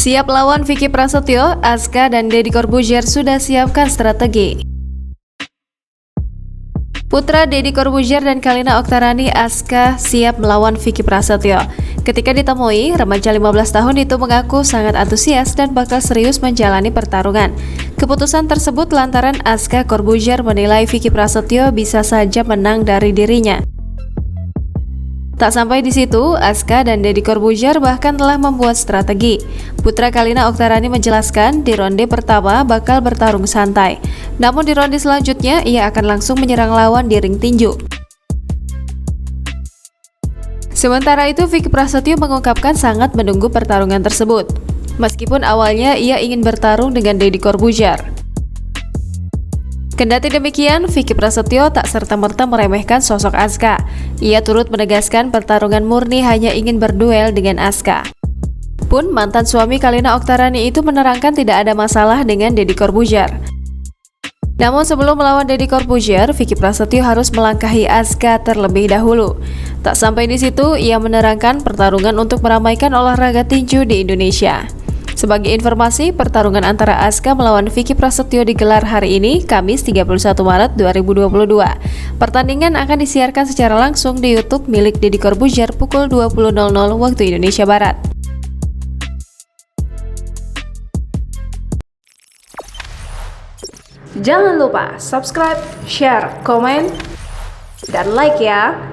Siap lawan Vicky Prasetyo, Aska dan Deddy Corbuzier sudah siapkan strategi. Putra Deddy Corbuzier dan Kalina Oktarani, Aska, siap melawan Vicky Prasetyo. Ketika ditemui, remaja 15 tahun itu mengaku sangat antusias dan bakal serius menjalani pertarungan. Keputusan tersebut lantaran Aska Corbuzier menilai Vicky Prasetyo bisa saja menang dari dirinya. Tak sampai di situ, Aska dan Deddy Corbuzier bahkan telah membuat strategi. Putra Kalina Oktarani menjelaskan di ronde pertama bakal bertarung santai. Namun di ronde selanjutnya, ia akan langsung menyerang lawan di ring tinju. Sementara itu, Vicky Prasetyo mengungkapkan sangat menunggu pertarungan tersebut. Meskipun awalnya ia ingin bertarung dengan Deddy Corbuzier. Kendati demikian, Vicky Prasetyo tak serta-merta meremehkan sosok Aska. Ia turut menegaskan pertarungan murni hanya ingin berduel dengan Aska. Pun mantan suami Kalina Oktarani itu menerangkan tidak ada masalah dengan Deddy Corbuzier. Namun sebelum melawan Deddy Corbuzier, Vicky Prasetyo harus melangkahi Aska terlebih dahulu. Tak sampai di situ, ia menerangkan pertarungan untuk meramaikan olahraga tinju di Indonesia. Sebagai informasi, pertarungan antara Aska melawan Vicky Prasetyo digelar hari ini, Kamis 31 Maret 2022. Pertandingan akan disiarkan secara langsung di YouTube milik Deddy Corbuzier pukul 20.00 waktu Indonesia Barat. Jangan lupa subscribe, share, komen, dan like ya!